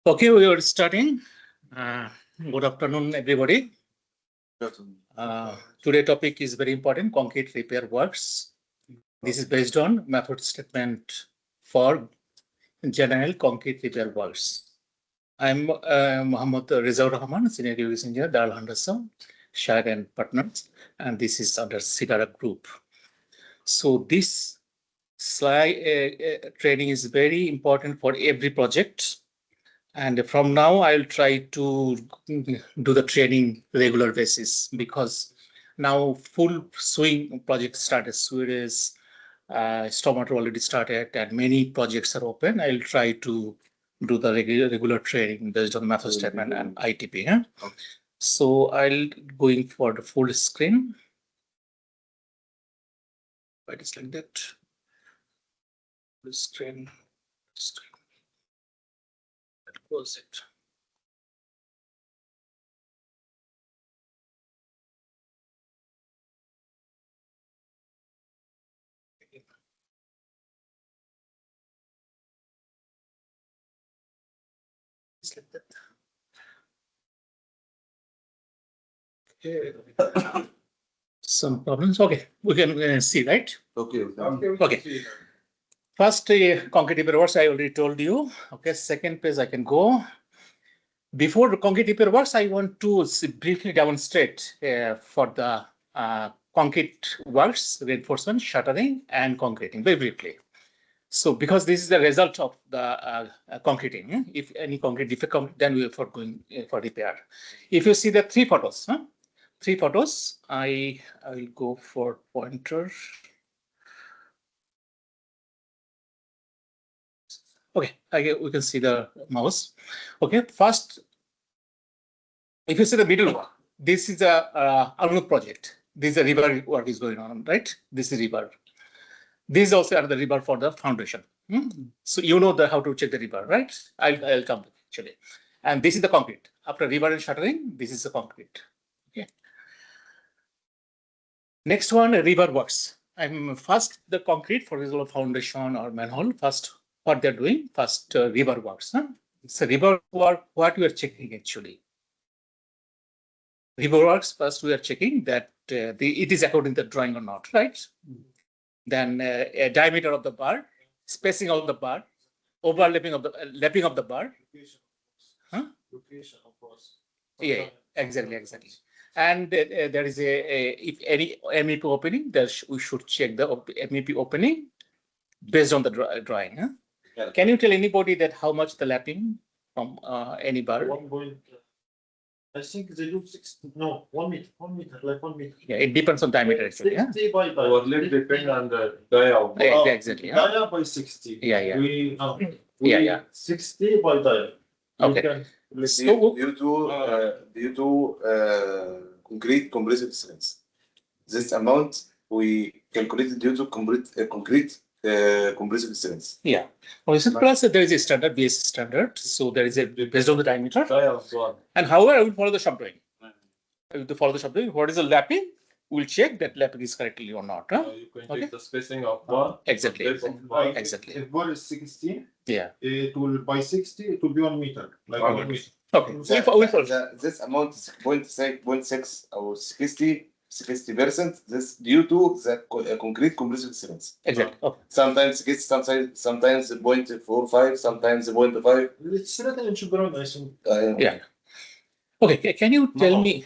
Okay, we are starting. Good afternoon, everybody. Today topic is very important, concrete repair works. This is based on method statement for general concrete repair works. I'm Mohammad Rezaur Rahman, Senior Service Engineer, Handasah, Shire and Partners, and this is under Sigara Group. So this slide training is very important for every project. And from now, I'll try to do the training regular basis because now full swing project started. Suez, Stormwater already started, and many projects are open. I'll try to do the regular training based on method statement and ITP. Okay. So I'll going for the full screen. It is like that. Full screen. Close it. It's like that. Okay. Some problems. Okay, we can see, right? Okay. First, concrete repair works, I already told you. Okay, second page I can go. Before the concrete repair works, I want to briefly demonstrate for the concrete works, reinforcement, shuttering, and concreting, very briefly. So, because this is the result of the concreting, if any concrete defect, then we are for going for repair. If you see the three photos, I will go for pointer. Okay, we can see the mouse. Okay, first, if you see the middle one, this is a Arnold project. This is a river work is going on, right? This is river. This is also another river for the foundation. So you know how to check the river, right? I'll come actually. And this is the concrete. After river and shuttering, this is the concrete. Okay. Next one, river works. I'm first the concrete, for example, foundation or manhole. First, what they're doing, first river works. So river work, what we are checking actually. River works, first we are checking that it is according to the drawing or not, right? Then a diameter of the bar, spacing of the bar, overlapping of the lapping of the bar. Location of course. Yeah, exactly. And there is if any MEP opening, we should check the MEP opening based on the drawing. Yeah. Can you tell anybody that how much the lapping from any bar? 1 point. I think they do 1 meter, like 1 meter. Yeah, it depends on diameter actually. 60 by dia. Or let depend on the dia. Exactly. Dia by 60. Yeah. We 60 by dia. Okay. So due to concrete compressive strength. This amount we calculated due to concrete compressive strength. Yeah. Plus there is a standard base standard. So there is a based on the diameter. And however, I will follow the sub drawing. I will follow the sub drawing. What is the lapping? We'll check that lapping is correctly or not. You can check the spacing of bar. Exactly. If bar is 16, it will by 60, it will be 1 meter. Like 1 meter. Okay. This amount is 0.6 or 60%. This due to the concrete compressive strength. Exactly. Okay. Sometimes 0.45, sometimes 0.5. It's written in Shubram, I think. Yeah. Okay. Can you tell me?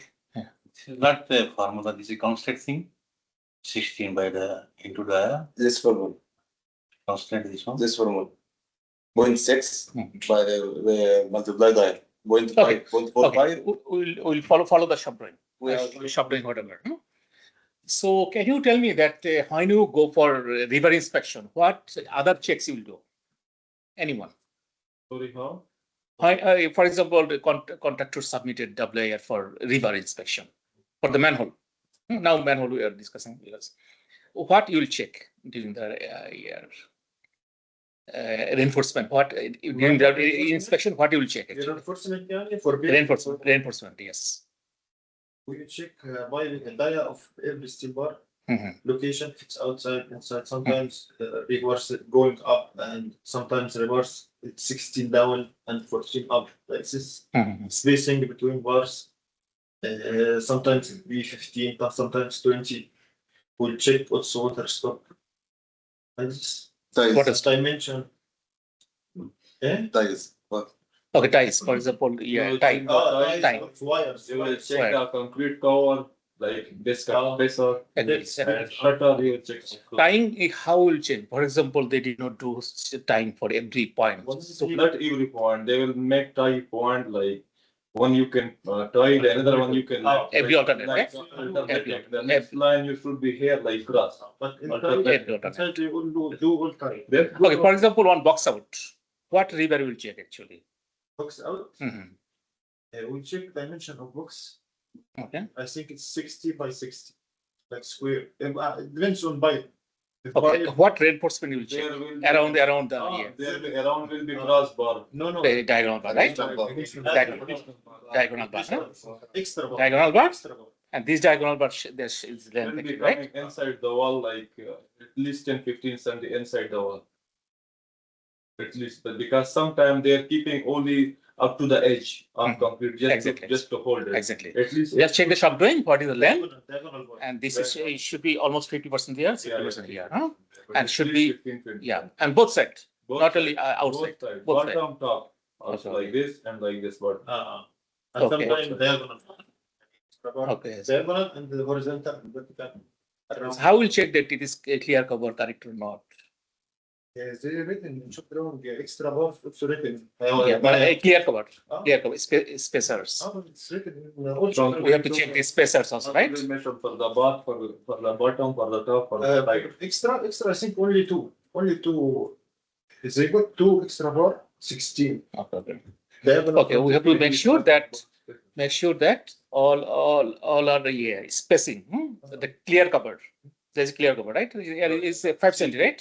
Not the formula. This is constant thing. 16 by the into the This formula. constant. This one. This formula. 0.6 by the multiply by 0.5. 0.45. We'll follow the sub drawing. Sub drawing whatever. So can you tell me that when you go for river inspection, what other checks you will do? Anyone? Sorry, how? For example, the contractor submitted WIR for river inspection for the manhole. Now manhole we are discussing because what you will check during the reinforcement? What during the inspection? What you will check? Reinforcement Reinforcement. Yes. We check by the dia of every steel bar. location. If it's outside, inside, sometimes reverse it going up, and sometimes reverse it's 16 down and 14 up. Like this spacing between bars. Sometimes it be 15, but sometimes 20. We'll check also water stop. And this What is dimension? Ties. What? Okay, ties, for example, yeah, tie. Tie. Wires. You will Wire. check the concrete cover, like this compressor, Agree. and shutter, you will check. Tying, how will change? For example, they did not do tying for every point. So not every point, they will make tie point like one you can tie, the another one you can. Every alternate, like, right? alternate. The next line you should be here like cross. But Every alternate. inside they will do all time. Okay, for example, one box out. What river will check actually? Box out. Mhm. We check dimension of box. Okay. I think it's 60 by 60, like square. It depends on pipe. If Okay. pipe- What reinforcement you will check? There will be. Around the There will be around will be crossbar. No. diagonal bar, right? Diagonal Diagonal bar, huh? Extra bar. Diagonal bar? Extra bar. And this diagonal bar there is Will length be actually, coming right? inside the wall like at least 10-15 cm inside the wall. At least, but because sometimes they are keeping only up to the edge of concrete Exactly. just to hold it. Exactly. At least. Let's check the shop drawing. What is the length? Diagonal bar. And this is it should be almost 50% here, 60% here, huh? And At should least be 15-20. Yeah, and both sides, Both not sides. only outside. Both sides. Both sides. Bottom, top. Also Okay. like this and like this bottom. And Okay. sometimes diagonal. Extra bar. Okay. Diagonal and the horizontal and vertical. Around. So how will check that it is a clear cover correct or not? They written in shop drawing extra bar. It's written. Yeah, but a clear cover, Ah. clear cover, spacers. It's written in all From- shop We have to check the spacers also, right? We measure for the bar, for the bottom, for the top, for the side. Extra, I think only two. They got two extra bar, 16. Okay. Diagonal. Okay, we have to make sure that all are the spacing, the clear cover. There's a clear cover, right? Here is 5 cm, right?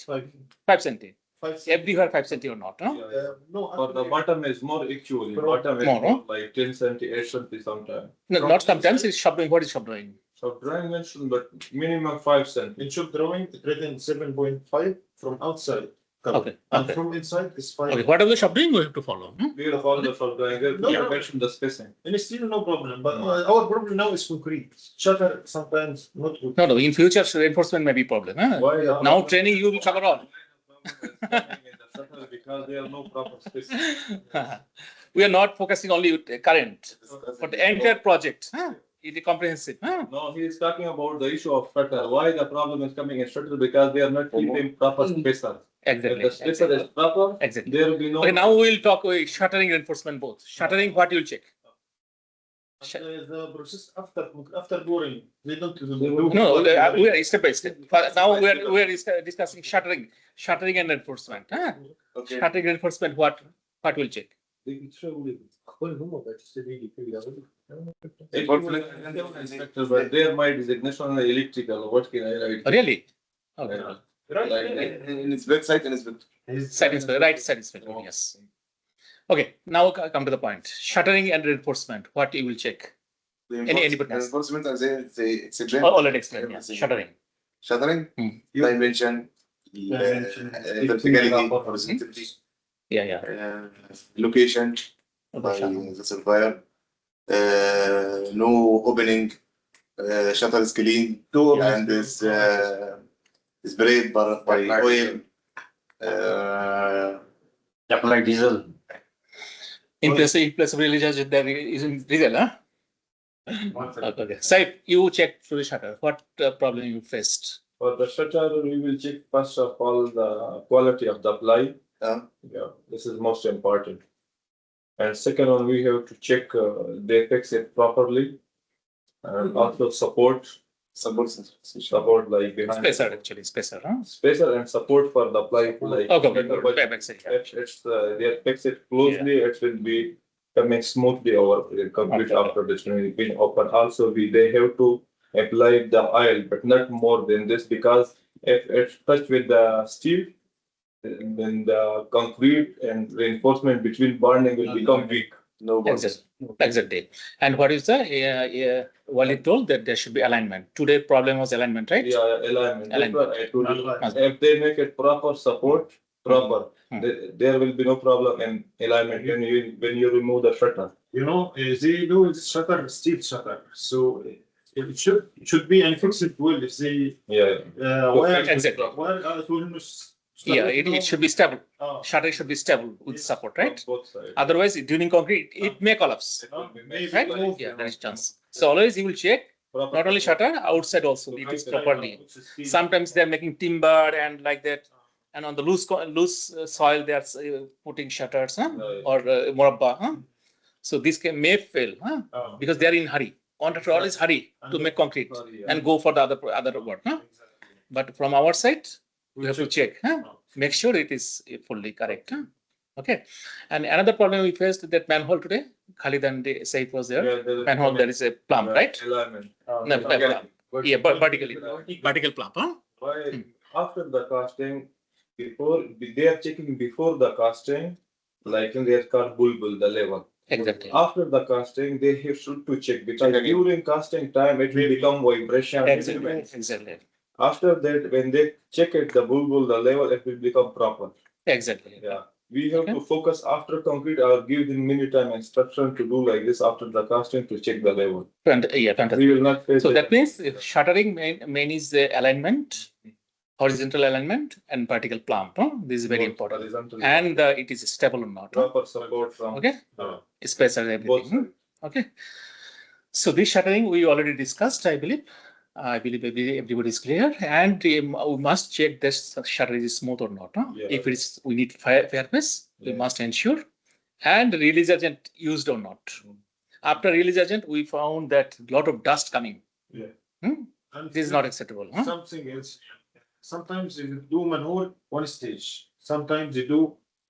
5 cm. 5 Everywhere 5 cm or not, no? Yeah. No, For the bottom is more actually, bottom is More, more like 10 cm, 8 cm sometimes. No, not sometimes. It's shop drawing. What is shop drawing? So drawing mentioned, but minimum 5 cm. in shop drawing, it written 7.5 from outside. cover. Okay, And okay. from inside is 5. Okay, whatever the shop drawing, we have to follow. We will follow the shop drawing, No, we no. mentioned the spacing. And still no problem, but our problem now is concrete. Shutter sometimes not good. No, in future reinforcement may be problem. Huh? Why the Now problem- training you will cover all. Because there are no proper space. We are not focusing only with the current, but the entire project. It is comprehensive. No, he is talking about the issue of shutter. Why the problem is coming in shutter? Because they are not keeping proper spacer. If Exactly. the spacer is proper, Exactly. there will be no. Okay, now we will talk shuttering reinforcement both. Shuttering, what you will check? The process after boring, they don't do. No, we are step by step. Now we are discussing shuttering and reinforcement. Okay. Shuttering reinforcement, what will check? Inspector, but there my designation on electrical. What can I write? Really? Okay. In its website, in its Side inspector, right? Side inspector, yes. Okay, now come to the point. Shuttering and reinforcement, what you will check? Any witness? Reinforcement, as they explain. Already explained, yes. Shuttering. Shuttering, dimension, verticality, horizontality, Yeah. location by the surveyor, no opening, shutter is clean, and is sprayed by oil. Apply diesel. In place of religious, there is in diesel, huh? Okay. Saib, you checked through the shutter. What problem you faced? For the shutter, we will check first of all the quality of the ply. Yeah. Yeah, this is most important. And second one, we have to check they fix it properly. And also support like behind. Spacer, actually, spacer, huh? Spacer and support for the ply. Like Okay, backside, yeah. they fix it closely, it will be coming smoothly over the complete Okay. after this been open. Also, they have to apply the oil, but not more than this, because if it's touched with the steel, then the concrete and reinforcement between bonding will become weak. No box. Exactly. And what is the Walid told that there should be alignment. Today problem was alignment, right? Yeah, alignment. That's Alignment. what I told you. Alignment. If they make it proper support, proper, Mhm. there will be no problem in alignment when you remove the shutter. You know, they do this shutter, steel shutter. So it should be and fix it well if they Yeah. where Exactly. where it will not Yeah, it should be stable. Oh. Shutter should be stable with Yes. support, right? Both sides. Otherwise, during concrete, it may collapse. Maybe Right? move, Yeah, there is chance. So always you will check Proper not only support. shutter, outside also it is properly. Sometimes they are making timber and like that, and on the loose soil they are putting shutters, huh? Yeah. Or murabba, huh? So this may fail, huh? Because they are in hurry. Contractor always hurry to make concrete and go for the other work, huh? But from our side, we have to check, huh? Make sure it is fully correct, huh? Okay. And another problem we faced that manhole today, Khalid and Saif was there. Yeah, there is- Manhole, there is a plumb, right? Alignment. No, plumb. Yeah, but vertical plumb, huh? Why after the casting, before they are checking before the casting, like in their car bulbul, the level. Exactly. After the casting, they have should to check because Check again. during casting time it will become vibration. Exactly. After that, when they check it, the bulbul, the level, it will become proper. Exactly. Yeah. We have to focus after concrete. I'll give them many time instruction to do like this after the casting to check the level. Yeah, fantastic. We will not face So it. that means shuttering main is the alignment, horizontal alignment and vertical plumb. Huh? This is very Both important. horizontal, And it is stable or not. Huh? proper support from Okay. Space and both everything. sides. Okay. So this shuttering we already discussed, I believe. I believe everybody is clear, and we must check this shutter is smooth or not. Huh? Yeah. If it is, we need fairness. We Yeah. must ensure, and release agent used or not. After release agent, we found that lot of dust coming. Yeah. And This is not acceptable. Huh? something else. Sometimes you do manhole one stage. Sometimes you do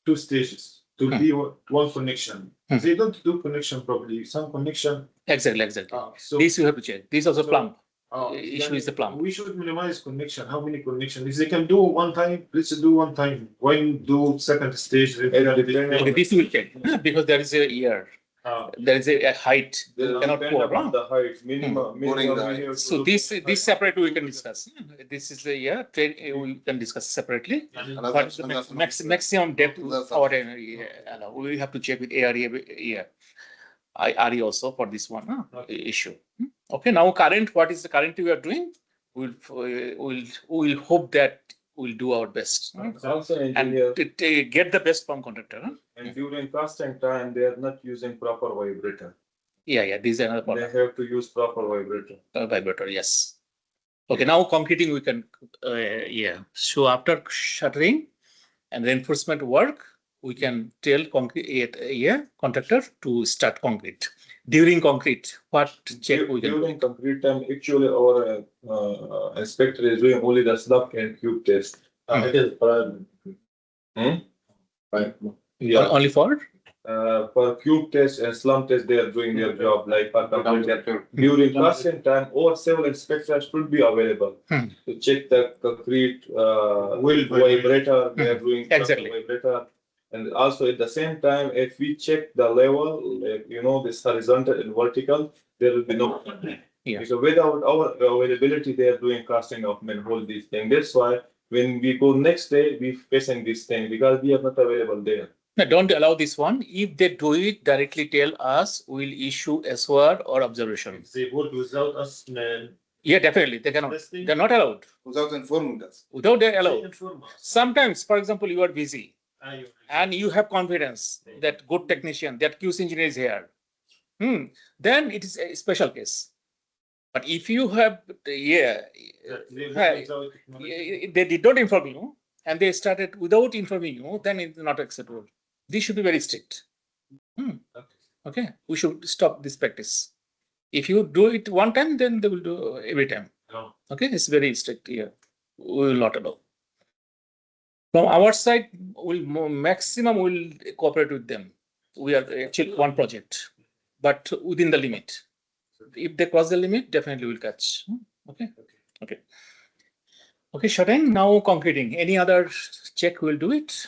two stages to be one connection. They don't do connection properly. Some connection. Exactly. So This you have to check. This also So- plumb. Issue is the plumb. We should minimize connection. How many connections? If they can do one time, let's do one time. When do second stage? Okay, this we will check because there is a year. There is a height. They Cannot depend pour. upon Huh? the height, minimum. Pouring the we height. have to So look this at height. separate we can discuss. This is the we can discuss separately. What is the maximum depth our we have to check with area. RE also for this one issue. Okay, now what is the current we are doing? We'll hope that we'll do our best Also, and engineer, to get the best from contractor. and during casting time, they are not using proper vibrator. Yeah, this is another They problem. have to use proper vibrator. Vibrator, yes. Okay, now concreting we can, So after shuttering and reinforcement work, we can tell contractor to start concrete. During concrete, what check we can do? During concrete time, actually our inspector is doing only the slab and cube test. It is private. Right. Yeah, Only for? for cube test and slump test, they are doing their job like for concrete. During casting time, all civil inspectors should be available to check the concrete vibrator. They are doing proper Exactly. vibrator. And also at the same time, if we check the level, like, this horizontal and vertical, there will be no problem. Yeah. Because without our availability, they are doing casting of manhole these things. That's why when we go next day, we facing this thing because we are not available there. No, don't allow this one. If they do it, directly tell us, we'll issue SOR or observation. If they work without us, man. Yeah, definitely. They cannot. Testing. They're not allowed. Without informing us. Without they're They allowed. inform us. Sometimes, for example, you are busy Ah, and you have confidence that good technician, that QC engineer is here. Then it is a special case. But if you have, They Hey. work without technology. they did not inform you and they started without informing you, then it's not acceptable. This should be very strict. Okay, we should stop this practice. If you do it one time, then they will do every time. No. Okay, it's very strict here. We will not allow. From our side, maximum will cooperate with them. We are actually one project, but within the limit. If they cross the limit, definitely we'll catch. Okay, Shutting. Now concreting. Any other check will do it?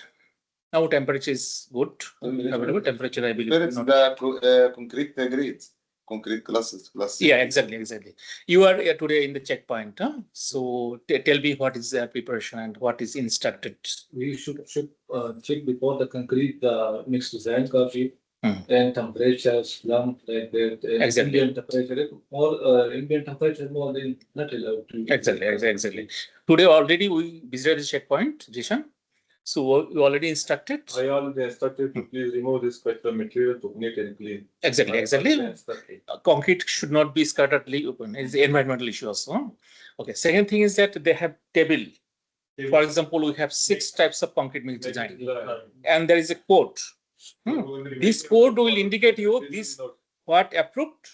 Now temperature is good. Available temperature, I believe. Where is not- the concrete grades? Concrete classes, class. Yeah, exactly. You are today in the checkpoint. So tell me what is the preparation and what is instructed. We should check before the concrete mixed design copy Hmm. and temperature, slump like that. And Exactly. ambient temperature, more ambient temperature more than not allowed to. Exactly. Today already we visited the checkpoint, Jishan. So we already instructed. I already instructed to please remove this special material to neat and clean. Exactly. Concrete should not be scatteredly open. It's the environmental issue also. Okay. Second thing is that they have table. For example, we have 6 types of concrete mix design, and there is a code. This code will indicate you this what approved,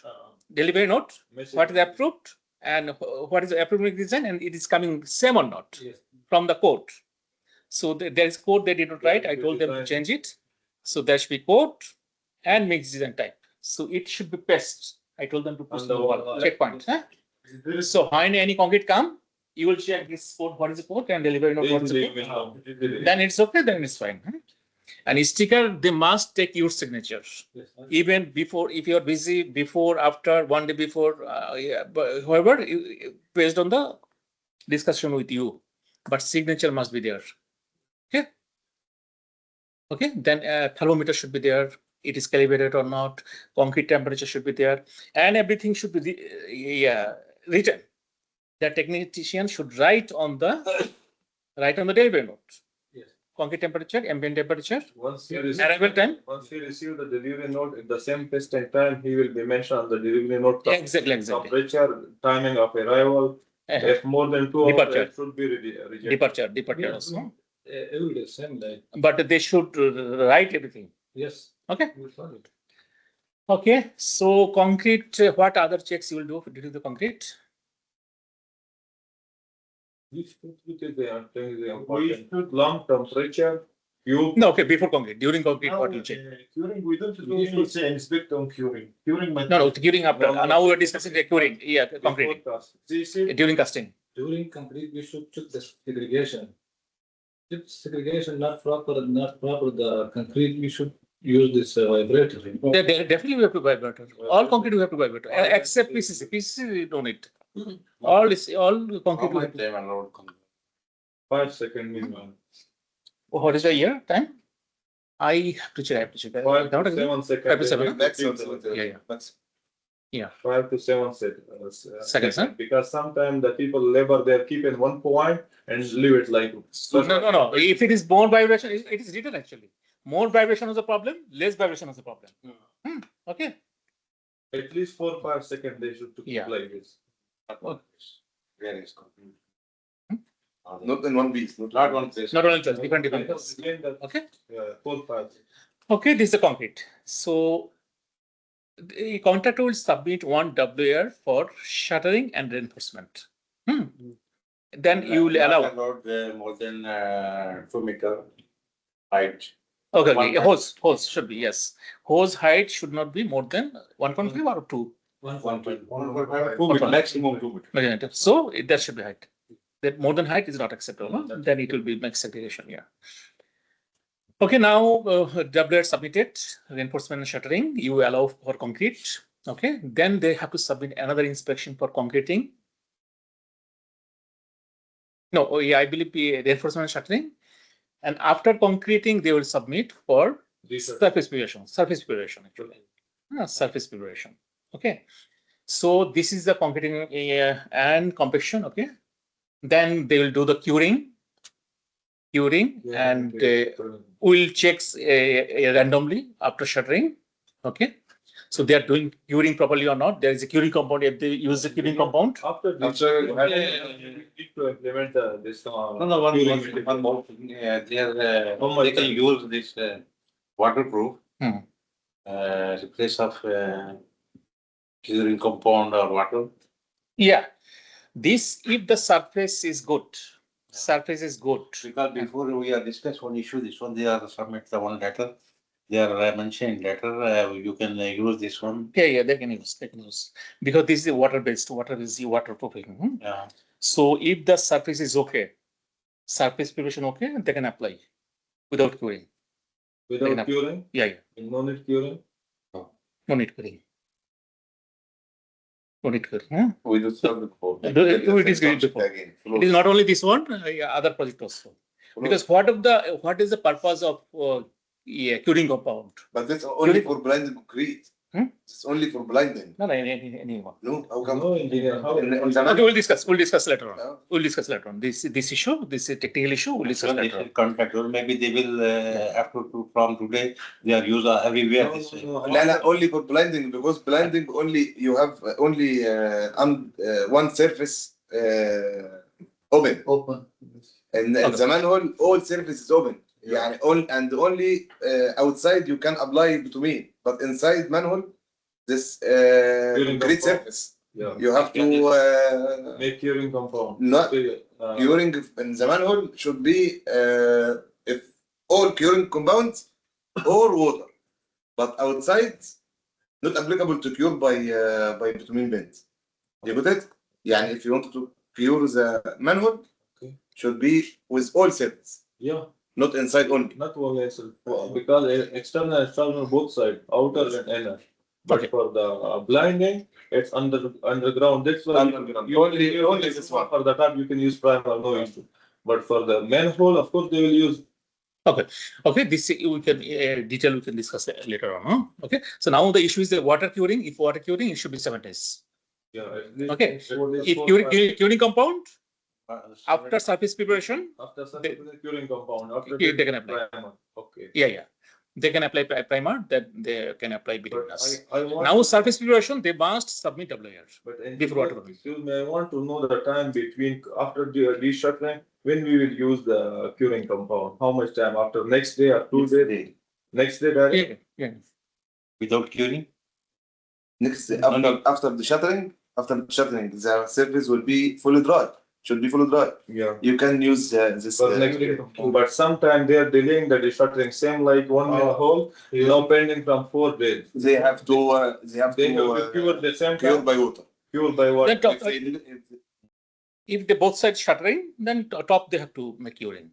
delivery note, what is approved, and what is the approved mix design, and it is coming same or not Yes. from the code. So there is code they did not write. I told them to change it. So there should be code and mix design type. So it should be paste. I told them to push On the the wall wall. checkpoint. So when any concrete come, you will check this code, what is the code, and delivery note, what is the code. Then it's okay, then it's fine. And sticker, they must take your signature. Yes. Even before, if you're busy, before, after, one day before, but however, based on the discussion with you, but signature must be there. Okay, then thermometer should be there. It is calibrated or not. Concrete temperature should be there, and everything should be written. The technician should write on the delivery note. Yes. Concrete temperature, ambient temperature, Once you arrival time. receive the delivery note at the same test and time, he will be mentioned on the delivery note. Exactly. Temperature, timing of arrival. If more than 2 hours, Departure. it should be rejected. Departure Yes. also. Every day same like But they should write everything. yes. Okay. We follow it. Okay. So concrete, what other checks you will do during the concrete? Which is the important lump temperature, cube. No, okay, before concrete. During concrete, what you check? Curing, we don't usually say inspect on curing. Curing. No, during after. No. Now we're discussing the curing. Yeah, concrete. Before task. They say During casting. During complete, we should check the segregation. If segregation not proper, the concrete, we should use this vibrator. Definitely we have to vibrator. All concrete we have to vibrator, except PCC. PCC we don't need. All concrete we have to. 5 second minimum. What is the year time? I have to check. 5 to 7 seconds. 5 to 7. Maximum. Yeah. Maximum. 5 to 7 seconds. Seconds, huh? Because sometimes the people labor, they're keeping 1 point and leave it like. No. If it is more vibration, it is written actually. More vibration is a problem. Less vibration is a problem. Okay. At least 4 or 5 seconds they should keep Yeah. like this. Not in one piece. Not one place. Not only just different. Again, that, Okay. 4 5. Okay, this is the concrete. So the contractor will submit one WR for shuttering and reinforcement. Then you will allow. More than 2 meter height. Okay, hose should be, yes. Hose height should not be more than 1.5 or 2 1.5 maximum 2 meter. millimeter. So that should be height. That more than height is not acceptable. Then it will be max segregation. Yeah. Okay, now WR submitted reinforcement and shuttering. You allow for concrete. Okay, then they have to submit another inspection for concreting. No, I believe reinforcement and shuttering. And after concreting, they will submit for surface preparation actually. Surface preparation. Okay. So this is the concreting and compaction. Okay. Then they will do the curing, and we'll check randomly after shuttering. Okay. So they are doing curing properly or not. There is a curing compound. If they use the curing compound. After this, you need to implement this. No, one more thing. They can use this waterproof replace of curing compound or water. Yeah. This, if the surface is good, Because before we are discussed one issue, this one they are submit the one letter. They are mentioned letter. You can use this one. Yeah, they can use. Because this is water-based. Water is the waterproofing. Yeah. So if the surface is okay, surface preparation okay, they can apply without curing. Without curing, Yeah, no need curing. no need curing. No need curing. Huh? We do solve it before. We discussed it before. Again. It is not only this one, other project also. Because what is the purpose of curing compound? But that's only for blinding concrete. It's only for blinding. No, anyone. No, how come? No engineer. How? Okay, we'll discuss later on. We'll discuss later on. This issue, this technical issue, we'll discuss later on. Contractor, maybe they will, after from today, they are used everywhere. Only for blinding, because blinding only, you have only one surface open. And the manhole, all surface is open. Yeah. Only outside you can apply bitumen, but inside manhole, this concrete surface, you have to Make curing compound. not curing in the manhole should be if all curing compounds or water, but outside not applicable to cure by bitumen bent. You got it? Yeah, if you want to cure the manhole, should be with all surface. Yeah. Not inside only. Not only inside, because external both sides, outer and inner. But for the blinding, it's underground. That's why only this one. For the top, you can use primer, no issue. But for the manhole, of course, they will use. Okay. This we can detail we can discuss later on. Huh? Okay. So now the issue is the water curing. If water curing, it should be 7 days. Yeah. Okay. If curing compound. After surface preparation, curing compound, after they can apply. Primer. Okay. Yeah. They can apply primer, that they can apply bituminous. Now surface preparation, they must submit WIR. But before water. Excuse me, I want to know the time between after the deshuttling, when we will use the curing compound. How much time after next day or 2 days? Next day, direct? Yeah. Without curing? Next day, after the shuttering, the surface will be fully dry. Should be fully dry. Yeah. You can use this. But sometimes they are delaying the deshuttering. Same like one manhole, now pending from 4 days. They have to cure the same cure time. by water. Cure by water. If the both sides shuttering, then top they have to make curing.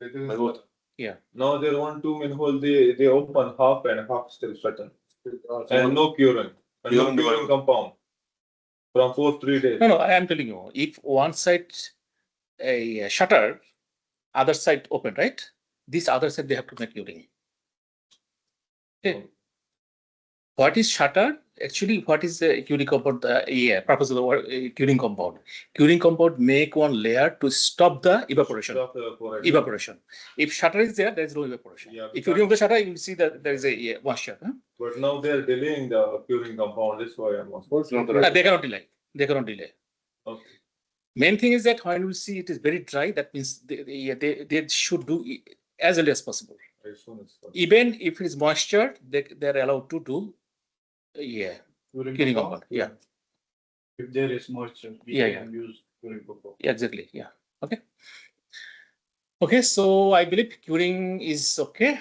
By water. Yeah. Now there 1-2 manhole, they open half and half still shuttered. And no curing. And no curing compound. From 3 days. No, I am telling you, if one side a shutter, other side open, right? This other side they have to make curing. Okay. What is shutter? Actually, what is the curing compound? Purpose of the curing compound. Curing compound make one layer to stop the evaporation. Evaporation. If shutter is there is no evaporation. Yeah, if you remove the shutter, you will see that there is a moisture. Huh? But now they are delaying the curing compound. That's why I'm asking. They cannot delay. They cannot delay. Okay. Main thing is that when we see it is very dry, that means they should do as early as possible. As soon as possible. Even if it is moisture, they are allowed to do curing compound. Yeah. If there is moisture, we can use curing compound. Yeah, exactly. Yeah. Okay. So I believe curing is okay.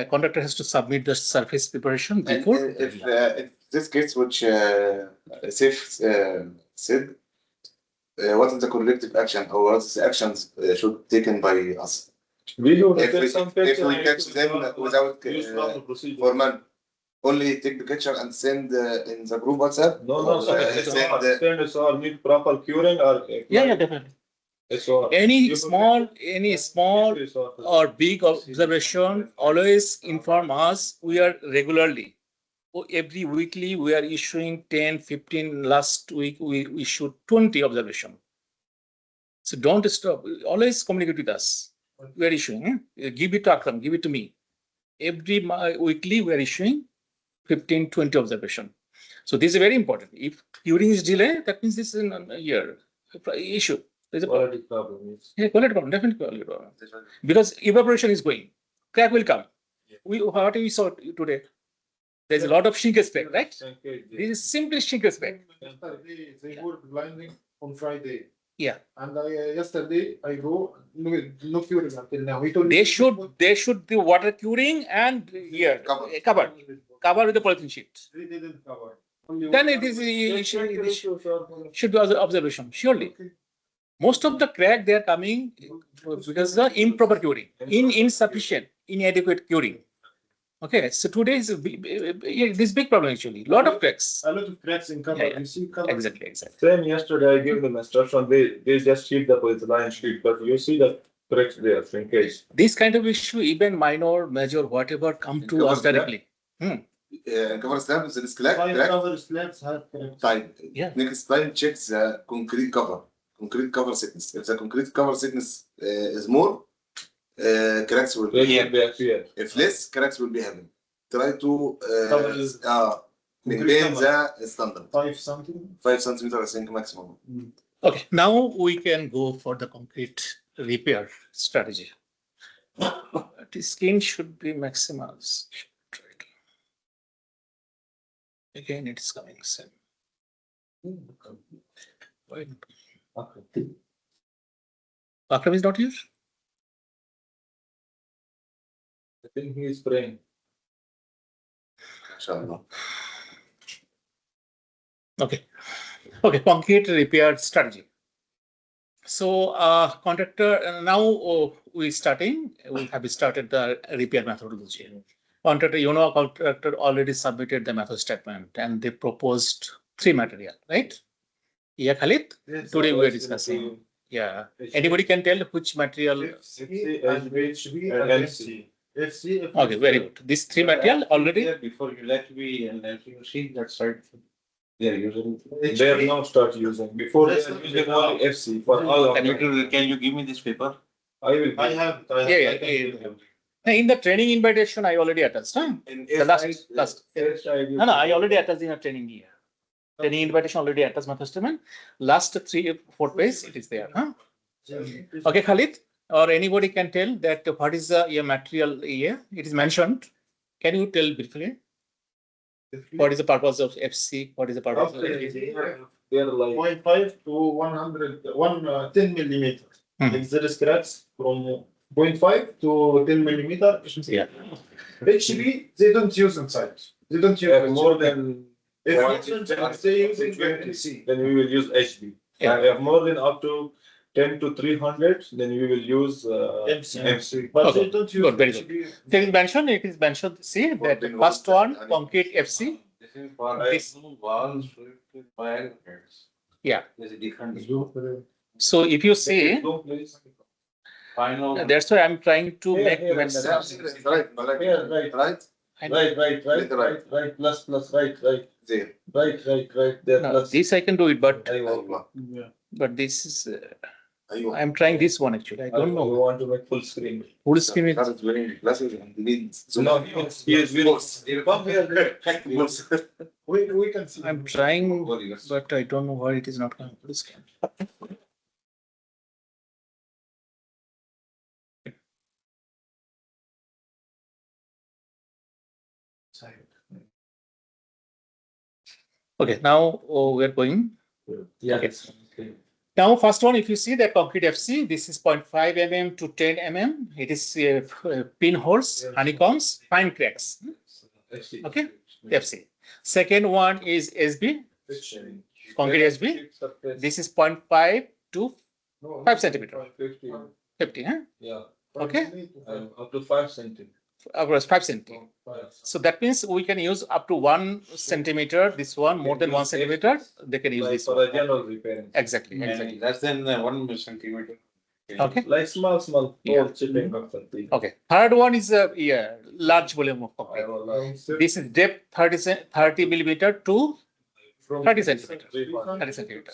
Contractor has to submit the surface preparation before. If this case which Safe said, what is the corrective action or what is the actions should taken by us? We do If we catch them without foreman, only take the picture and send in the group WhatsApp. No. Send us or need proper curing or. Yeah, definitely. Any small or big observation, always inform us. We are regularly, every weekly, we are issuing 10, 15. Last week, we issued 20 observation. So don't stop. Always communicate with us. We are issuing. Give it to Akram, give it to me. Every weekly, we are issuing 15, 20 observation. So this is very important. If curing is delayed, that means this is a year issue. There's a quality problem. Yeah, quality problem, definitely quality problem. Because evaporation is going, crack will come. What we saw today, there's a lot of shrinkage effect, right? This is simply shrinkage effect. They were blinding on Friday. Yeah. And yesterday I go no curing until now. They should do water curing and cover with the polythene sheet. They didn't cover. Then it is should be observation, surely. Okay. Most of the crack they are coming because of the improper curing, insufficient, inadequate curing. Okay, so today is this big problem actually. Lot of cracks. A lot of cracks in cover. Yeah. You see cover. Exactly. Same yesterday, I gave them instruction. They just sheet the polyethylene sheet, but you see the cracks there in case. This kind of issue, even minor, major, whatever, come to us directly. cover slabs is crack. Five cover slabs have cracks. Fine. Yeah. Next time check the concrete cover thickness. If the concrete cover thickness is more, cracks will be. Appear. If less, cracks will be happening. Try to Cover maintain the standard. 5 something. 5 centimeters, I think maximum. Okay, now we can go for the concrete repair strategy. The skin should be maximized. Again, it is coming same. Why not? Akram is not here? I think he is praying. Inshallah. Okay. Okay, concrete repair strategy. So, contractor, now we have started the repair methodology. Contractor, contractor already submitted the method statement and they proposed 3 material, right? Yeah, Khalid? Today we are discussing. Yeah. Anybody can tell which material? FC and HB and MC. FC. Okay, very good. These 3 material already. Before you let me and let you see that side. They are using. They are now start using. Before they are using only FC for all of them. Can you give me this paper? I will. I have. In the training invitation, I already attached. Huh? The last. No, I already attached in a training here. Training invitation already attached my statement. Last 3-4 pages, it is there. Huh? Okay, Khalid, or anybody can tell that what is the material here? It is mentioned. Can you tell briefly? What is the purpose of FC? What is the purpose of FC? They are like 0.5 to 110 millimeter. Hmm. If there is cracks from 0.5 to 10 millimeter. Yeah. HB, they don't use inside. They don't use more than. If they using HC. Then we will use HB. Yeah. If more than up to 10 to 300, then we will use MC. But Okay. they don't use Good, very HB. It is mentioned, see that the first one, concrete FC. This is for This- walls with fire heads. Yeah. There's a different. So if you see, Final. that's why I'm trying to Here, make here, mention. Right, Yeah, right. right. Right, plus, right, There. right, there, No, plus. this I can do it, but Aywa. this is, Aywa. I'm trying this one actually. I don't We know. want to make full screen. Full screen is, Khalid is wearing glasses and he needs zoom No, out. he is wearing. Come here. We can see. I'm trying, but I don't know why it is not coming full screen. Okay, now we are going. Yes. Now, first one, if you see that concrete FC, this is 0.5 mm to 10 mm. It is pinholes, honeycombs, fine cracks. Okay, FC. Second one is SB, concrete SB. This is 0.5 to 5 centimeter. 50, huh? Yeah. Okay. Up to 5 centimeters. Across 5 centimeter. So that means we can use up to 1 centimeter. This one more than 1 centimeter. They can use Like this for one. the general repairing. Exactly. And less than 1 centimeter. Okay. Like small Yeah. chipping of something. Okay. Third one is a large volume of concrete. This is depth 30 millimeter to 30 centimeter. 30 centimeter.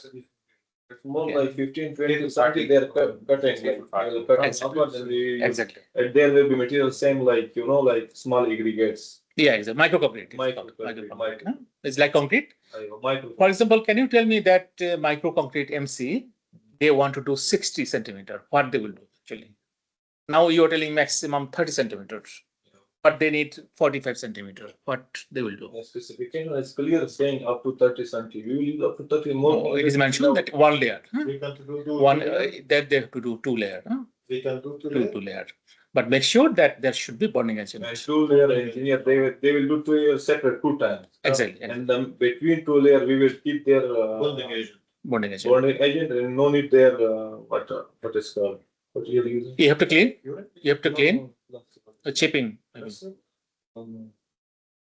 It's more Yeah. like 15, 20, 30, they're cutting, like, cutting upwards and Exactly. and there will be material same like, like small aggregates. Yeah, it's a micro concrete. Micro-concrete. Huh? It's like concrete. Micro. For example, can you tell me that micro concrete MC, they want to do 60 centimeter, what they will do actually? Now you are telling maximum 30 centimeters, but they need 45 centimeter, what they will do? The specification is clear saying up to 30 centimeters. You will use up to 30 more. No, it is mentioned that one layer. Huh? We can do One that they have to do 2 layer. Huh? We can do Two layer. But make sure that there should be bonding agent. And 2 layer engineer, they will do 2 layers separate 2 times. Exactly. And then between 2 layer, we will keep their bonding agent. Bonding agent. bonding agent and no need their what is called, what you're using? You have to clean. Urine? You have to clean. No, Chipping. I mean.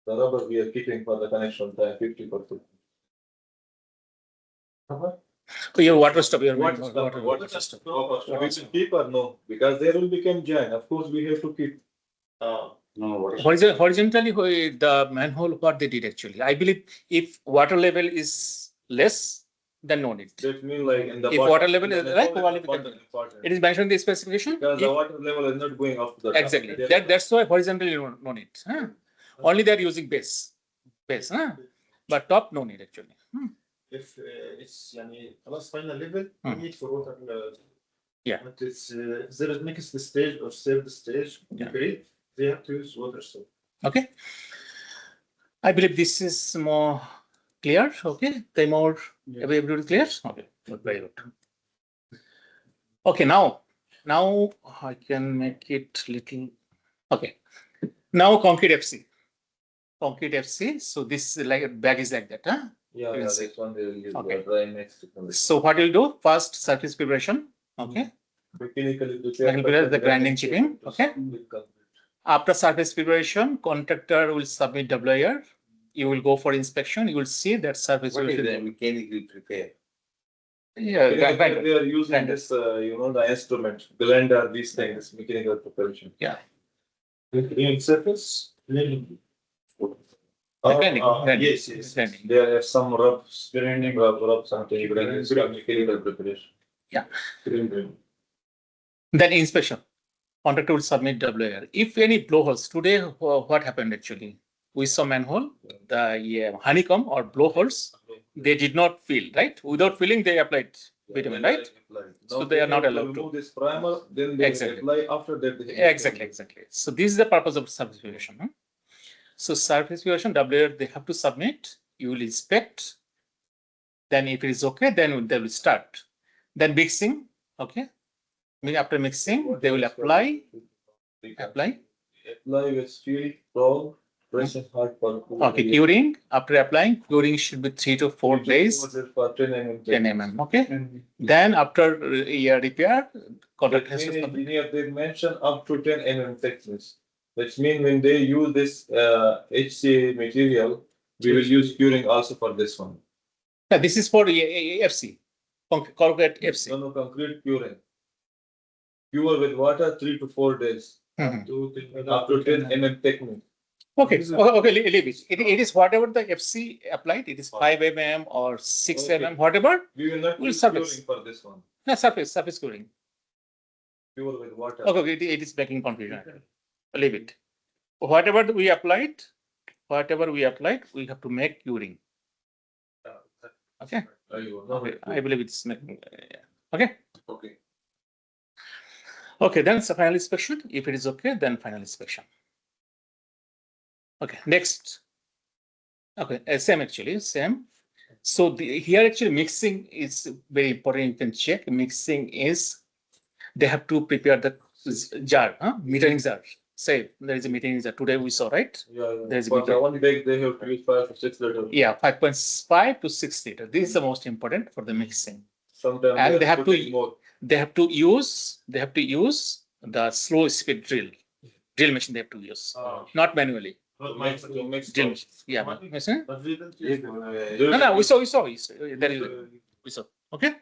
The rubber we are keeping for the connection time 50%. Your water stop. Your Water stop. We will keep or no? Because they will become giant. Of course, we have to keep. No, water. Horizontally, the manhole, what they did actually, I believe if water level is less, then no need. That means like in the If bottom, water level in is the like, bottom, water- important. It is mentioned in the specification. Because the If- water level is not going up to the top. Exactly. There- That's why horizontally no need. Huh? Only they are using base. Huh? But top no need actually. If it's يعني خلاص final level, Hmm. we need for water. Yeah. But it's if there is next stage or third stage, Yeah. degree, they have to use water stop. Okay. I believe this is more clear. Okay. They more everybody clear. Okay. Very good. Okay. Now I can make it little. Okay. Now concrete FC. Concrete FC. So this is like bag is like that. Huh? Yeah, You yeah, can see. this one they will use Okay. the dry next to the So what you'll do first surface preparation. Okay. mechanically Prepare the grinding chipping, okay? After surface preparation, contractor will submit WIR. You will go for inspection. You will see that surface. What is the preparation. mechanically prepare? Yeah, grinder. They are using Grinder. this, the instrument, blender, these things, mechanical preparation. Yeah. Clean surface, clean. Grinding. Yes. Grinding. There are some rubs, rub something, mechanical preparation. Yeah. Grinding. Then inspection. Contractor will submit WIR. If any blowholes, today what happened actually? We saw manhole, the honeycomb or blowholes, they did not fill, right? Without filling, they applied bitumen, right? So they are not allowed to. Remove this primer, then they Exactly. apply after that. Exactly. So this is the purpose of surface preparation. Huh? So surface preparation, WIR, they have to submit. You will inspect. Then if it is okay, then they will start. Then mixing, okay. After mixing, they will apply. Apply with steel, roll, pressure hard for. Okay, curing. After applying, curing should be 3 to 4 days. For 10 mm. 10 mm. Okay. Then after repair, contractor has to submit. Engineer, they mention up to 10 mm thickness, which means when they use this HCA material, we will use curing also for this one. Yeah, this is for FC, concrete FC. No, concrete curing. Cure with water 3 to 4 days. Mhm. Up to 10 mm thickness. Okay, leave it. It is whatever the FC applied. It is 5 mm or 6 Okay. mm, whatever. We will not Will use surface. curing for this one. No, surface curing. Cure with water. Okay, it is making confusion. Leave it. Whatever we applied, we have to make curing. Okay. Okay, I believe it's making. Okay. Okay. Okay, then it's a final inspection. If it is okay, then final inspection. Okay, next. Okay, same. So here actually mixing is very important. You can check mixing is they have to prepare the jar, metering jar. Say there is a metering jar. Today we saw, right? Yeah. There's a For meter. the one bag, they have to use 5 to 6 liters. Yeah, 5.5 to 6 liter. This is the most important for the mixing. Sometimes And they have to putting more. They have to use the slow speed drill machine. They have to use, not manually. To mix Drill those. machine. Yeah, machine. But we don't use No, we saw. There is, we saw. Okay.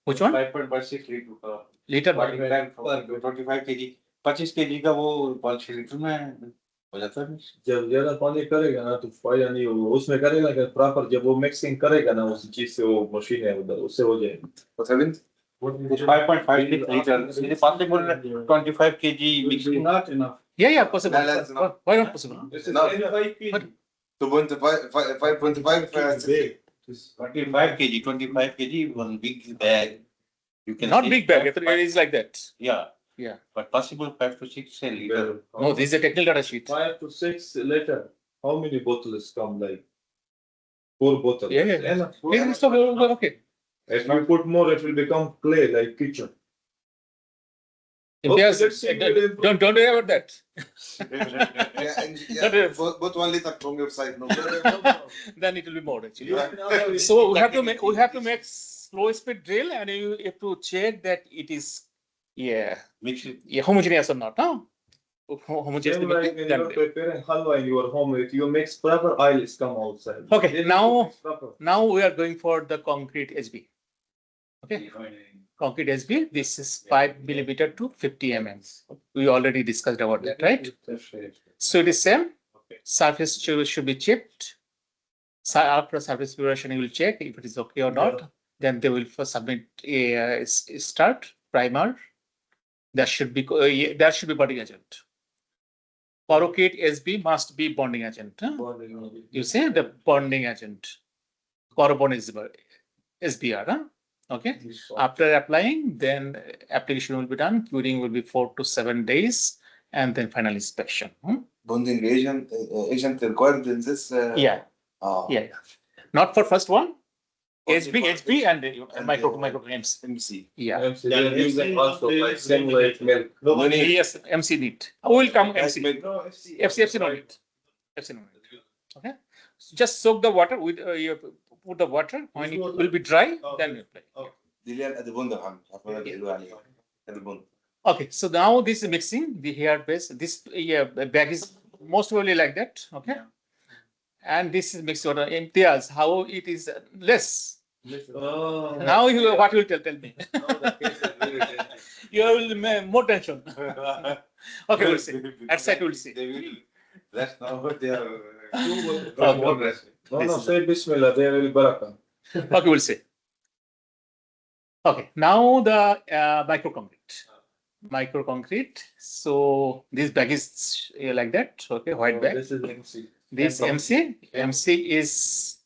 Which one? 5.56 litre Liter. 25 kg 25 kg का वो 5 litre में हो जाता है। जब ज्यादा पानी करेगा ना तो फायदा नहीं होगा उसमें करेगा कि प्रॉपर जब वो मिक्सिंग करेगा ना उस चीज से वो मशीन है उधर उससे हो जाएगा। What happened? 5.56 litre is it possible 25 kg mixing? Not enough. Yeah, possible. No, that's enough. Why not possible? This is No. 25 kg. 5.5 25 kg one big bag. You can Not say big bag. 5, It is like that. Yeah. Yeah. But possible 5 to 6 liter. No, this is a technical data sheet. 5 to 6 liter. How many bottles come like? 4 bottles. Yeah. Enough. Yeah, it's okay. If you put more, it will become clay like kitchen. Yes, let's see if it don't worry about that. Yeah, put 1 liter from your side. No. Then it will be more actually. So we have to make slow speed drill and you have to check that it is Mix it. homogeneous or not. Huh? Homogeneous. Same like when you're preparing halwa in your home, if you mix proper, oils come outside. Okay, Then you now- mix proper. Now we are going for the concrete HB. Okay, concrete HB. This is 5 millimeter to 50 mm. We already discussed about that, right? So it is same. Okay. Surface should be chipped. So after surface preparation, you will check if it is okay or not. Then they will first submit a start primer. There should be bonding agent. Porocate SB must be bonding agent. Huh? You say the bonding agent. Corobond is SBR. Huh? Okay. After applying, then application will be done. Curing will be 4 to 7 days, and then final inspection. Bonding agent required in this. Yeah. Oh. Yeah. Not for first one. Only HB and micro MC. MC. Yeah. MC, they're using also like same like milk. Yes, MC need. Will come MC. No, FC no need. FC no need. Okay. So just soak the water with you put the water when it will be dry, then you apply. دي اللي هي الأدبون ده محمد عارف ولا بيقولوا عليه الأدبون. Okay, so now this is mixing the hair base. This bag is most probably like that. Okay. And this is mixed water. Imtiaz, how it is less. Oh. Now you what you will tell me. Now the case is very dangerous. You will more tension. Okay, we'll see. At site we'll see. They will. That's not what they are. No, say Bismillah, they will barakah. Okay, we'll see. Okay, now the micro concrete. Micro concrete. So this bag is like that. Okay, white bag. This is MC. This MC is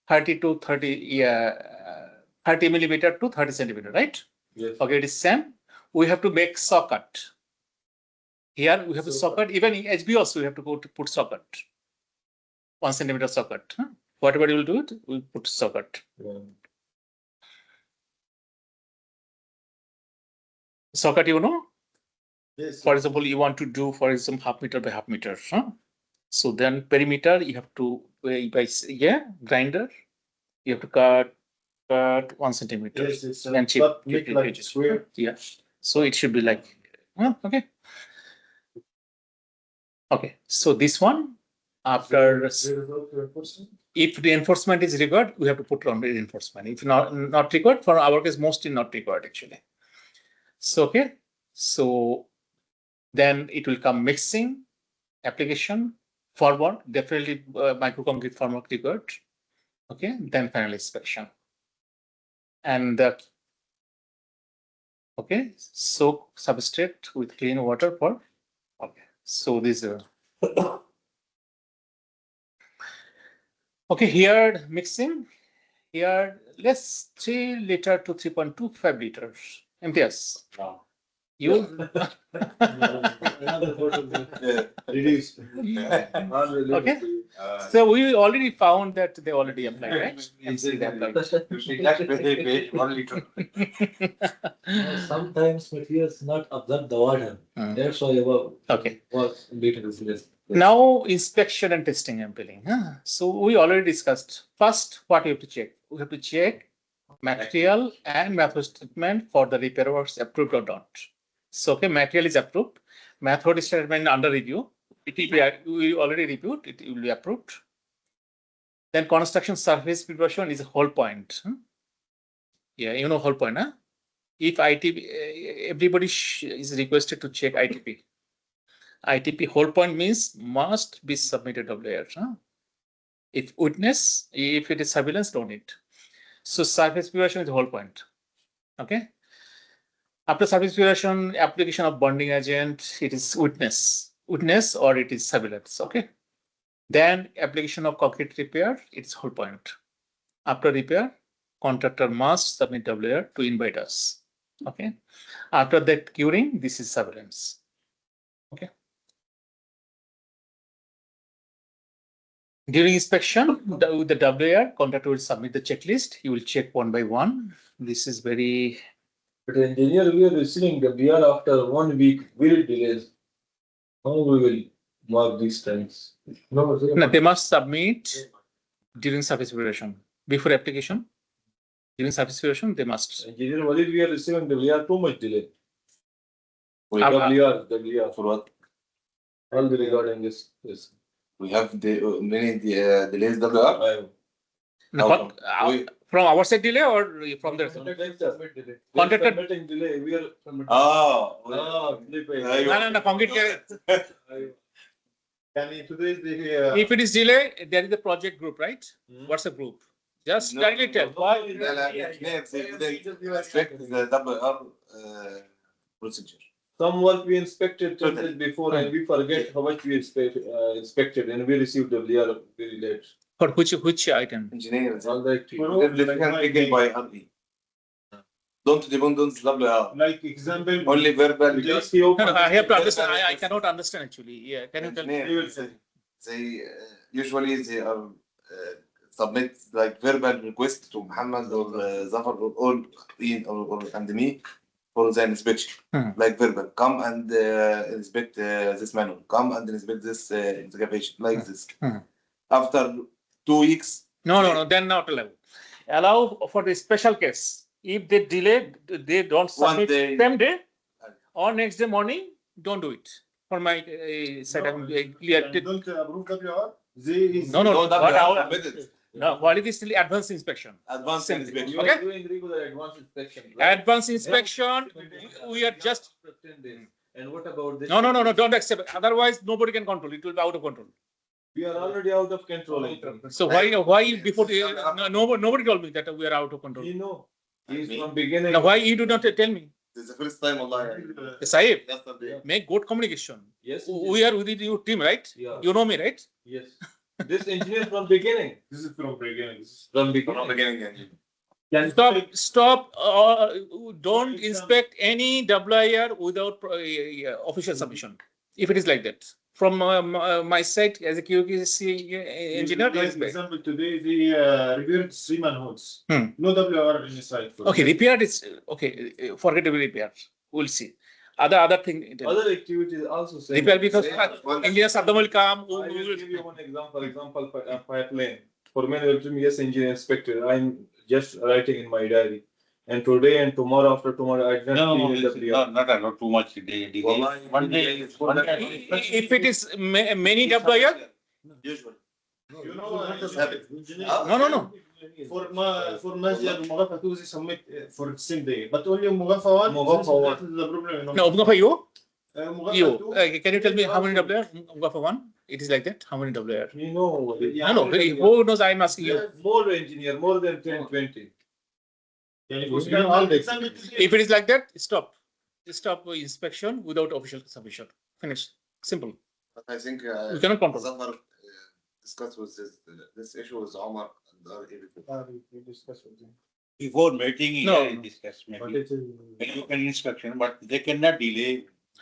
30 to 30 30 millimeter to 30 centimeter, right? Yes. Okay, it is same. We have to make socket. Here we have to socket. Even in HB also we have to put socket. 1 centimeter socket. Huh? Whatever you will do it, we put socket. Yeah. Socket, you know. Yes. For example, you want to do, for example, half meter by half meter. Huh? So then perimeter, you have to by grinder. You have to cut 1 centimeter. Yes, it's and chip. not make like square. Yeah. So it should be like, okay. Okay. So this one, after if reinforcement is required, we have to put on reinforcement. If not required, for our case, mostly not required actually. So okay. So then it will come mixing, application, forward, definitely micro concrete formwork required. Okay, then final inspection. And okay, soak substrate with clean water for okay. So this okay, here mixing. Here less 3 liter to 3.25 liters. MTS. No. You Reduce. okay? So we already found that they already applied, right? MC they applied. You see, that's where they pay 1 liter. Sometimes materials not absorb the water. That's why our Okay. work liter is less. Now inspection and testing and billing. So we already discussed. First, what we have to check? We have to check material and method statement for the repair works approved or not. So okay, material is approved. Method statement under review. It will be, we already reviewed. It will be approved. Then construction surface preparation is a whole point. Yeah, you know whole point, huh? If ITP, everybody is requested to check ITP. ITP whole point means must be submitted WR. If witness, if it is surveillance, don't need. So surface preparation is the whole point. Okay. After surface preparation, application of bonding agent, it is witness or it is surveillance. Okay. Then application of concrete repair, it's whole point. After repair, contractor must submit WR to invite us. Okay. After that curing, this is surveillance. Okay. During inspection, with the WR, contractor will submit the checklist. He will check one by one. This is very. But engineer, we are receiving the BR after 1 week, very delays. How we will mark these times? No, they must submit during surface preparation. Before application, During service evaluation, they must. Engineer Walid, we are receiving WR too much delay. We WR. for what? All the regarding this. Yes. We have many delays WR. No, How come? from our side delay or from their side? Contracted- Submitting delay. We are. No, concrete. Today is the If it is delay, there is a project group, right? What's the group? Just directly tell. Why? Respect the WR procedure. Some work we inspected 10 days before and we forget how much we inspected and we received WR very late. For which item? Engineers. All the Taken by RE. Don't depend on WR. like example. Only verbal. Just No, I have to understand. I cannot understand actually. Yeah, can you tell me? Engineers, they usually they are submit like verbal request to Muhammad or Zafar or all Ian or and me for the inspection. Like verbal, come and inspect this manual. Come and inspect this excavation like this. After 2 weeks. No. Then not allow. Allow for the special case. If they delay, they don't submit day. same day or next day morning. Don't do it. For my side, I'm clear. Don't approve WR. They No. No, What is still advanced inspection? advanced Same inspection. You Okay. are doing regular advanced inspection. right? Advanced inspection, we are just. For 10 days. And what about this? No, don't accept it. Otherwise, nobody can control. It will be out of control. We are already out of control. So why before nobody told me that we are out of control? You know, he's from beginning. Now why you do not tell me? This is the first time Allah. Sahib, Yesterday. make good communication. Yes. We are with your team, right? Yeah. You know me, right? Yes. This engineer from beginning. This is from beginning. From beginning. From beginning. Stop. Don't inspect any WIR without official submission. If it is like that, from my side as a QQC engineer, Like example, today they repaired 3 manholes. No WR in the site. okay, repaired is okay. Forget to be repaired. We'll see. Other thing. Other activities also same. Repair because engineers will come. I will give you one example. For example, pipeline. For many will tell me, yes, engineer inspector. I'm just writing in my diary. And today and tomorrow after tomorrow, I did not clean the WR. Not allowed too much delay. One day. If it is many WIR, Usually. You know what is no. For Masjid Mugafa 2, they submit for the same day. But only Mugafa 1, Mugafa this is the problem. No, Mugafa you. Mugafa 2. Can you tell me how many WIR? Mugafa 1. It is like that. How many WIR? You know. No. Who knows? I'm asking you. More engineer, more than 10, 20. If it is like that, stop. Stop inspection without official submission. Finish. Simple. But I think We cannot control. Zafar discussed with this issue with Omar and We discussed with him. Before meeting, No. yeah, discuss maybe. You can inspection, but they cannot delay.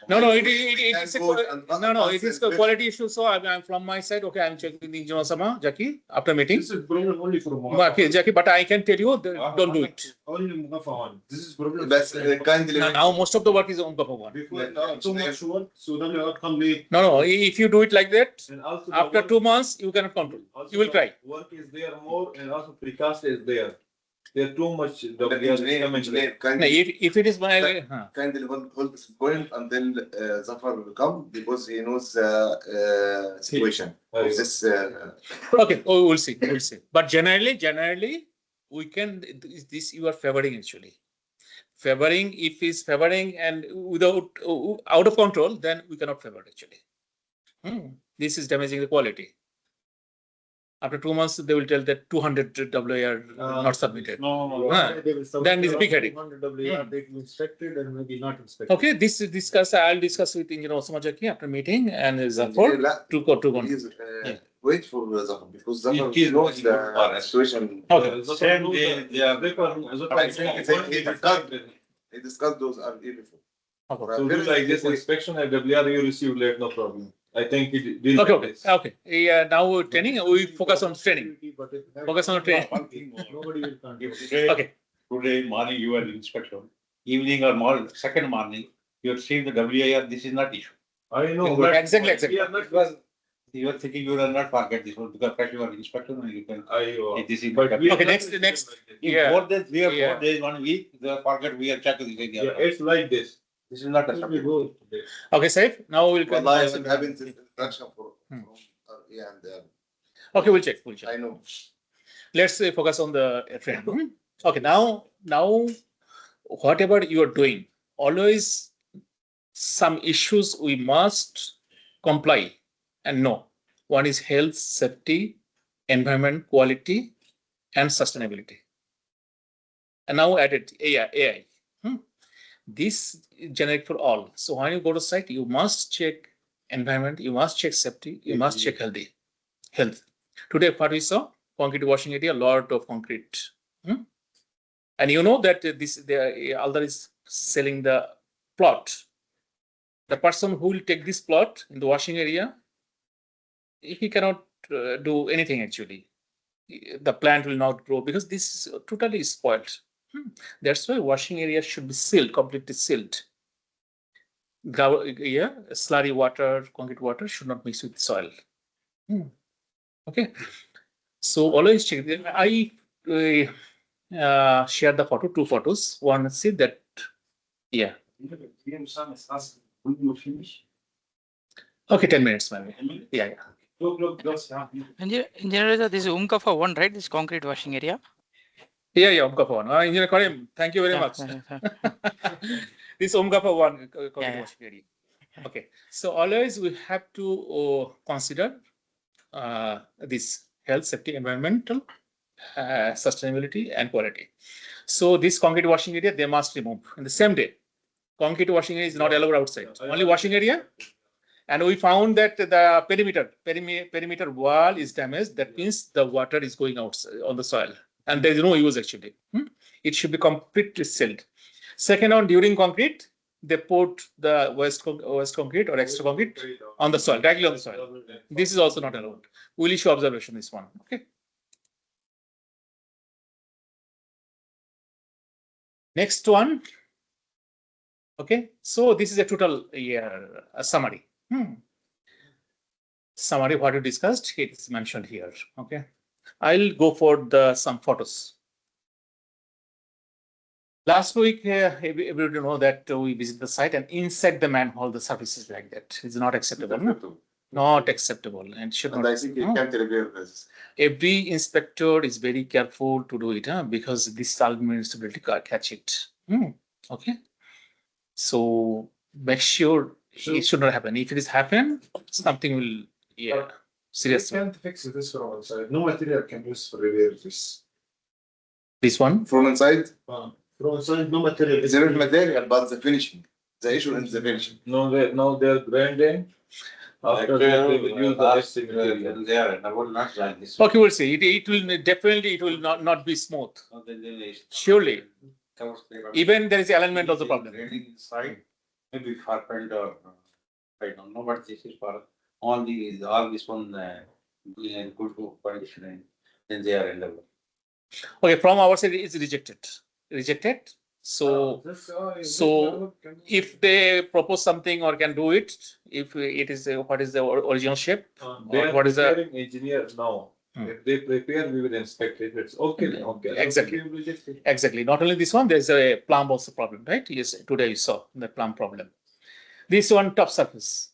No, it is it is a quality issue. So I'm from my side. Okay, I'm checking the engineer Sama, Jackie, after meeting. This is problem only for Mugafa. Okay, Jackie, but I can tell you, don't do it. Only Mugafa 1. This is problem. But kindly. Now most of the work is on Mugafa 1. Before too much work, so WR come late. No, if you do it like that, And also after 2 months, you cannot control. also You will the cry. Work is there more and also precast is there. There too much Engineer, No, kindly if it is my, kindly hold this point until Zafar will come because he knows situation of this. okay, we'll see. But generally, we can. This you are favoring actually. Favoring, if it's favoring and without out of control, then we cannot favor actually. This is damaging the quality. After 2 months, they will tell that 200 WIR not submitted. No. Then it's big headache. 100 WR, they inspected and maybe not inspected. Okay, this is discuss. I'll discuss with engineer Osama Jackie after meeting and Zafar to go. Please wait for Zafar because Zafar It is knows the for us. situation. Okay. Same day, they are. He discussed those are before. So do like this inspection at WR you receive late, no problem. I think it deals with this. Okay. Yeah, now training, we focus on training. Focus on training. One thing more. Nobody will control. If today, Okay. today morning you are inspection, evening or second morning, you are seeing the WIR, this is not issue. I know. Exactly. We are not You are thinking you will not forget this one because first you are inspector and you can. This is But we Okay, are next- not next- like this. In Yeah. 4 days, 3 or 4 Yeah. days, 1 week, they forget we are checking this area. Yeah, it's like this. This is not Should be acceptable. good. Okay, Saif, now we'll Well, I should have instruction for, yeah, and Okay, we'll check. I know. Let's focus on the trend. Okay, now whatever you are doing, always some issues we must comply and know. One is health, safety, environment, quality, and sustainability. And now added AI. This is generic for all. So when you go to site, you must check environment, you must check safety, you must check health. Today, what we saw, concrete washing area, lot of concrete. And you know that Aldar is selling the plot. The person who will take this plot in the washing area, he cannot do anything actually. The plant will not grow because this is totally spoiled. That's why washing area should be sealed, completely sealed. Slurry water, concrete water should not mix with soil. Okay, so always check. I shared the photo, 2 photos. One see that, yeah. Okay, 10 minutes maybe. Yeah. Engineer, this is Umkafa 1, right? This concrete washing area. Yeah, Umkafa 1. Engineer Karim, thank you very much. This Umkafa 1 concrete washing area. Okay, so always we have to consider this health, safety, environmental, sustainability, and quality. So this concrete washing area, they must remove in the same day. Concrete washing area is not allowed outside, only washing area. And we found that the perimeter wall is damaged. That means the water is going outside on the soil, and there is no use actually. It should be completely sealed. Second, on during concrete, they put the waste concrete or extra concrete on the soil, directly on the soil. This is also not allowed. We'll issue observation this one. Okay. Next one. Okay, so this is a total summary. Summary what we discussed, it is mentioned here. Okay, I'll go for some photos. Last week, everybody know that we visit the site, and inside the manhole, the surface is like that. It's not acceptable. Not acceptable, and should not. And I think you can't repair this. Every inspector is very careful to do it, because this argument will catch it. Okay, so make sure it should not happen. If it is happen, something will seriously. You can't fix this from outside. No material can use for repair this. This one From inside, From outside, no material. there is material, but the finishing. The issue is the finishing. No, they're grinding. After that, they will use the rest material. There, and I will not join this. Okay, we'll see. It will definitely not be smooth. Surely. Even there is alignment of the problem. Inside, maybe carpenter or I don't know, but this is for all this one being in good condition, and then they are in level. Okay, from our side, it's rejected. So if they propose something or can do it, if it is what is the original shape, They are what is the preparing engineer now. If they prepare, we will inspect it. It's okay. then okay. Exactly. We will reject it. exactly. Not only this one, there's a plumb also problem, right? Yes, today you saw the plumb problem. This one top surface,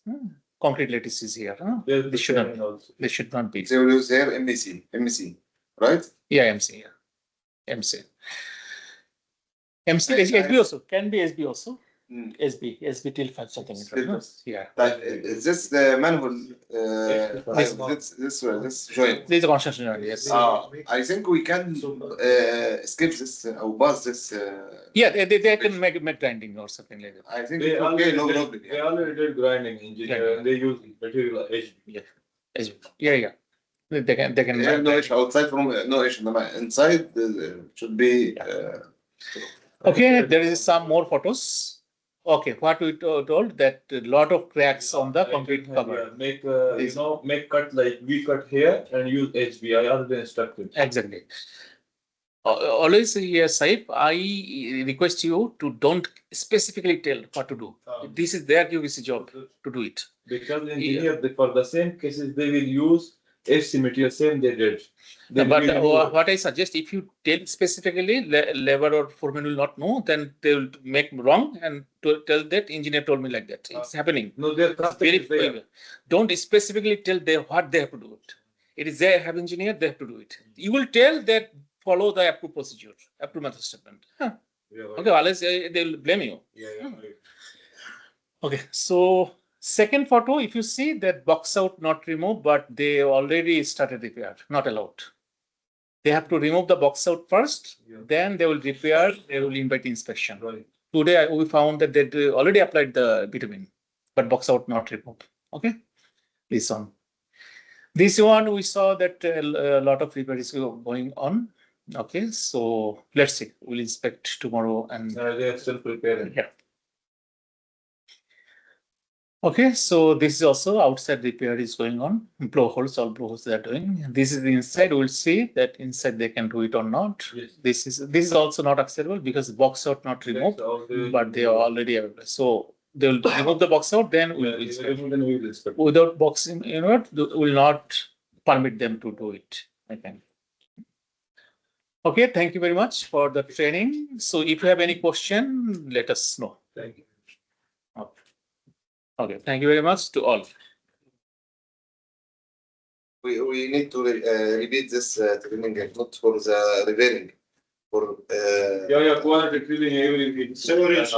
concrete lattice is here. There's This should not. also. They should not be. They will use here MEC, right? Yeah, MC. Yeah. MC. MC, SB also can be SB also. SB till 5 centimeters. Still. Yeah. But is this the manhole? This joint. This is a construction area. Yes. I think we can skip this or pass this. Yeah, they can make grinding or something like that. I think They it's okay, already no did- problem. They already did grinding engineer and they use material HB. Yeah. They can. Yeah, no issue outside from no issue. Inside should be. Okay, there is some more photos. Okay, what we told that a lot of cracks on the concrete cover. Make make cut like we cut here and use HB. I already instructed. Exactly. Always here, Saib, I request you to don't specifically tell what to do. This is their QVC job to do it. Because engineer, for the same cases, they will use FC material, same they did. But what I suggest, if you tell specifically, labor or foreman will not know, then they will make wrong and to tell that engineer told me like that. It's happening. No, they're Very, don't specifically tell them what they have to do it. It is they have engineer, they have to do it. You will tell that follow the approved procedure, approved method statement. Huh. Yeah, right. Okay, otherwise they will blame you. Yeah, right. Okay, so second photo, if you see that box out not removed, but they already started repair, not allowed. They have to remove the box out first, then they will repair, they will invite inspection. Right. Today we found that they already applied the bitumen, but box out not removed. Okay, this one. This one we saw that a lot of repair is going on. Okay, so let's see. We'll inspect tomorrow and They are still preparing. yeah. Okay, so this is also outside repair is going on. Blowholes, all blowholes they are doing. This is the inside. We'll see that inside they can do it or not. Yes. This is also not acceptable because box out not removed, but they are already available. So they will remove the box out, then we will inspect. Without boxing, will not permit them to do it. I think. Okay, thank you very much for the training. So if you have any question, let us know. Thank you. Okay, thank you very much to all. We need to repeat this training, not for the repairing, for Yeah, quality cleaning everything. Sewerage.